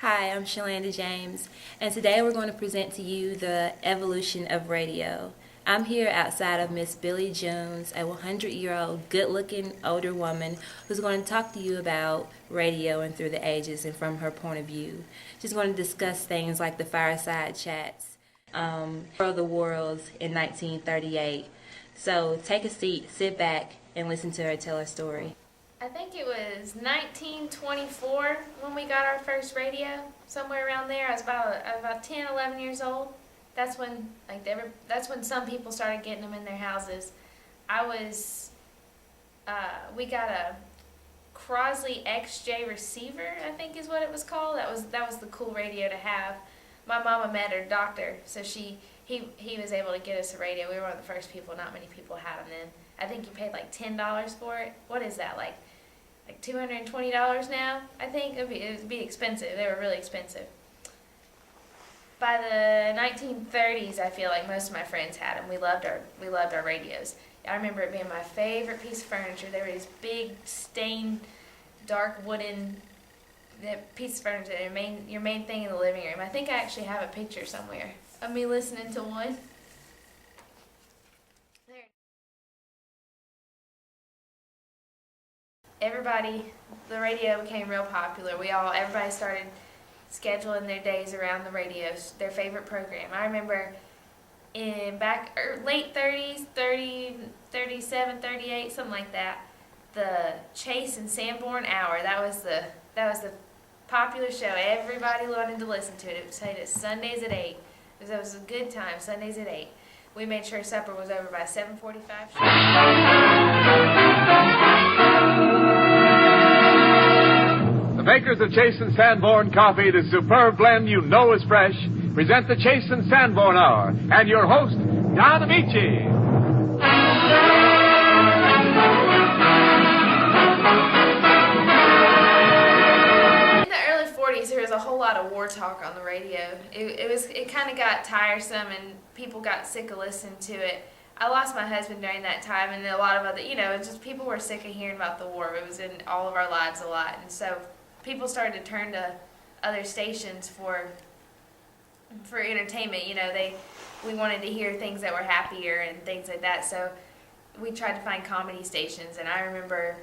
Hi, I'm Shalanda James, and today we're going to present to you the evolution of radio. I'm here outside of Miss Billy Jones, a 100-year-old, good-looking older woman who's going to talk to you about radio and through the ages and from her point of view. She's going to discuss things like the fireside chats, War of the Worlds in 1938. So take a seat, sit back, and listen to her tell her story. I think it was 1924 when we got our first radio, somewhere around there. I was about 10, 11 years old. That's when that's when some people started getting them in their houses. We got a Crosley XJ receiver, I think is what it was called. That was the cool radio to have. My mama met her doctor, so he was able to get us a radio. We were one of the first people. Not many people had them then. I think you paid like $10 for it. What is that, like $220 now? I think it would be expensive. They were really expensive. By the 1930s, I feel like most of my friends had them. We loved our radios. I remember it being my favorite piece of furniture. They were these big stained, dark wooden piece of furniture. Your main thing in the living room. I think I actually have a picture somewhere of me listening to one. The radio became real popular. Everybody started scheduling their days around the radios, their favorite program. I remember in late 30s, 30, 37, 38, something like that, the Chase and Sanborn Hour, that was the popular show. Everybody wanted to listen to it. It was played at Sundays at 8. It was a good time, Sundays at 8. We made sure supper was over by 7:45. The makers of Chase and Sanborn coffee, the superb blend you know is fresh, present the Chase and Sanborn Hour and your host, Don Amici. In the early 40s, there was a whole lot of war talk on the radio. It kind of got tiresome, and people got sick of listening to it. I lost my husband during that time, and a lot of other, just people were sick of hearing about the war. It was in all of our lives a lot, and so people started to turn to other stations for entertainment. We wanted to hear things that were happier and things like that. So we tried to find comedy stations. And I remember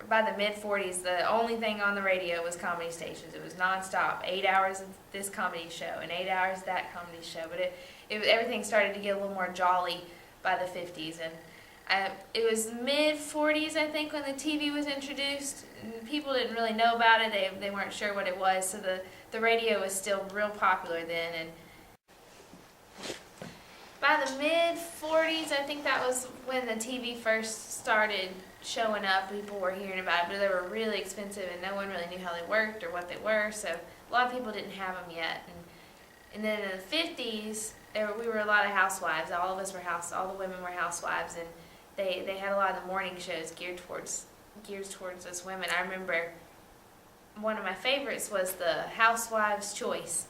by the mid 40s, the only thing on the radio was comedy stations. It was nonstop, 8 hours of this comedy show and 8 hours of that comedy show. But everything started to get a little more jolly by the 50s. And it was mid 40s, I think, when the TV was introduced. People didn't really know about it. They weren't sure what it was. So the radio was still real popular then. And by the mid 40s, I think that was when the TV first started showing up. People were hearing about it, but they were really expensive, and no one really knew how they worked or what they were. So a lot of people didn't have them yet. And then in the 50s, we were a lot of housewives. All the women were housewives, and they had a lot of the morning shows geared towards us women. I remember one of my favorites was the Housewives' Choice,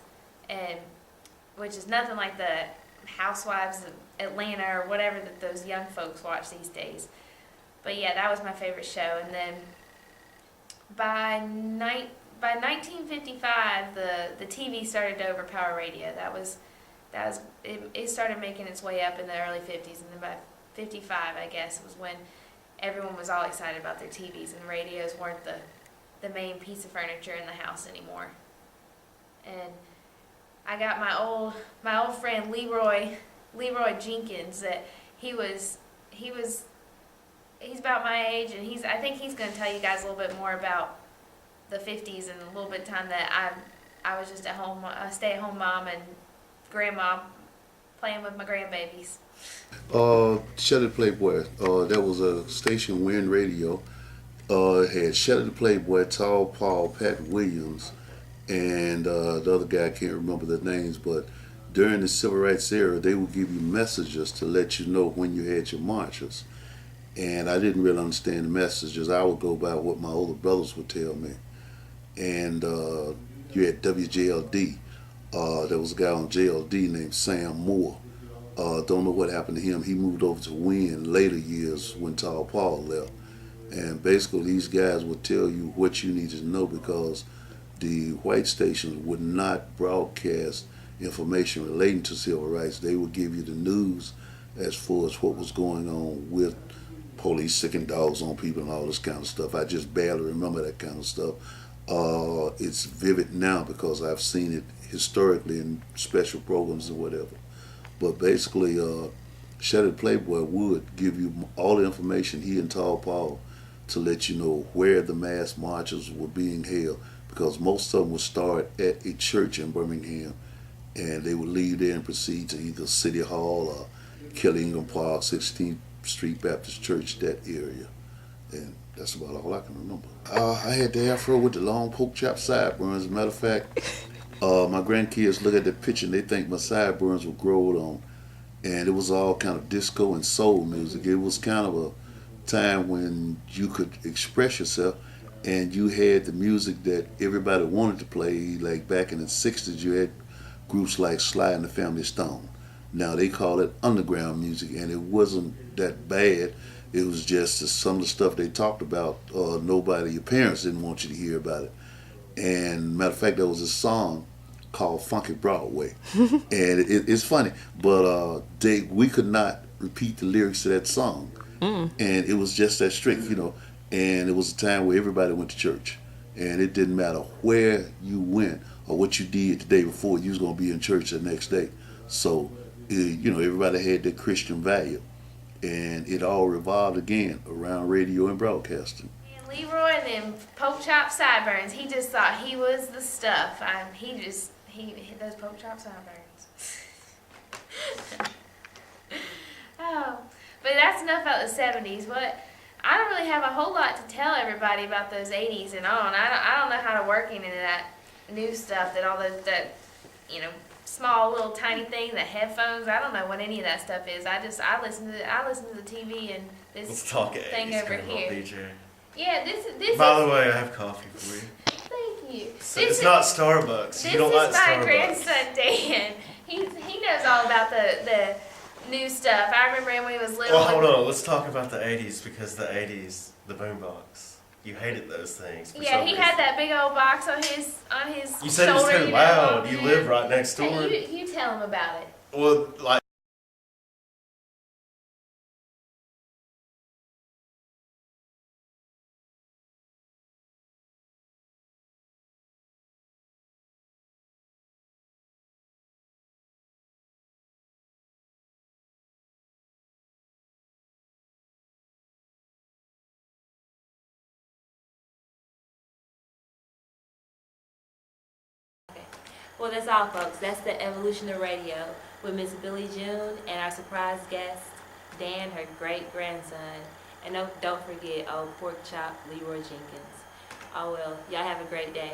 and which is nothing like the Housewives of Atlanta or whatever that those young folks watch these days. But yeah, that was my favorite show. And then by 1955, the TV started to overpower radio. It started making its way up in the early 50s, and then by 55, I guess, was when everyone was all excited about their TVs, and radios weren't the main piece of furniture in the house anymore. And I got my old friend Leroy Jenkins. That he's about my age, and I think he's going to tell you guys a little bit more about the 50s and a little bit of time that I was just a stay-at-home mom and grandma playing with my grandbabies. Shelly Playboy. That was a station Win Radio. It had Shelly the Playboy, Tall Paul, Pat Williams, and the other guy, I can't remember the names, but during the Civil Rights era, they would give you messages to let you know when you had your marches. And I didn't really understand the messages. I would go by what my older brothers would tell me. And you had WJLD. There was a guy on JLD named Sam Moore. Don't know what happened to him. He moved over to Win later years when Tall Paul left. And basically these guys would tell you what you needed to know, because the white stations would not broadcast information relating to civil rights. They would give you the news as far as what was going on with police sicking dogs on people and all this kind of stuff. I just barely remember that kind of stuff. It's vivid now because I've seen it historically in special programs and whatever. But basically, Shelly Playboy would give you all the information, he and Tall Paul, to let you know where the mass marches were being held, because most of them would start at a church in Birmingham, and they would leave there and proceed to either City Hall or Kelly Ingram Park, 16th Street Baptist Church, that area. And that's about all I can remember. I had the afro with the long pork chop sideburns. As a matter of fact, my grandkids look at the picture and they think my sideburns were growed on. And it was all kind of disco and soul music. It was kind of a time when you could express yourself, and you had the music that everybody wanted to play. Like back in the 60s, you had groups like Sly and the Family Stone. Now they call it underground music, and it wasn't that bad. It was just that some of the stuff they talked about, nobody, your parents didn't want you to hear about it. And matter of fact, there was a song called Funky Broadway. And it's funny, but we could not repeat the lyrics to that song. And it was just that strict, you know. And it was a time where everybody went to church. And it didn't matter where you went or what you did the day before, you was going to be in church the next day. So, you know, everybody had their Christian value. And it all revolved again around radio and broadcasting. And Leroy and them pork chop sideburns, he just thought he was the stuff. He those pork chop sideburns. Oh, but that's enough about the 70s. I don't really have a whole lot to tell everybody about those 80s and on. I don't know how to work into that new stuff, that you know, small little tiny thing, the headphones. I don't know what any of that stuff is. I listen to the TV and this Let's talk thing 80s, over Grandma here. PJ. Yeah, this By is. the way, I have coffee for you. Thank you. So it's not Starbucks. This You don't is like my Starbucks. grandson Dan. He knows all about the new stuff. I remember when he was little. Well, hold on. Let's talk about the 80s, because the 80s, the boombox. You hated those things. For Yeah, some he reason. had that big old box on his You said it was shoulder. too You know, loud. You yeah. live right next door. Hey, you tell him about it. Well, like. Well, that's all, folks. That's the evolution of radio with Miss Billie June and our surprise guest, Dan, her great-grandson. And don't forget, old pork chop Leroy Jenkins. Oh, well, y'all have a great day.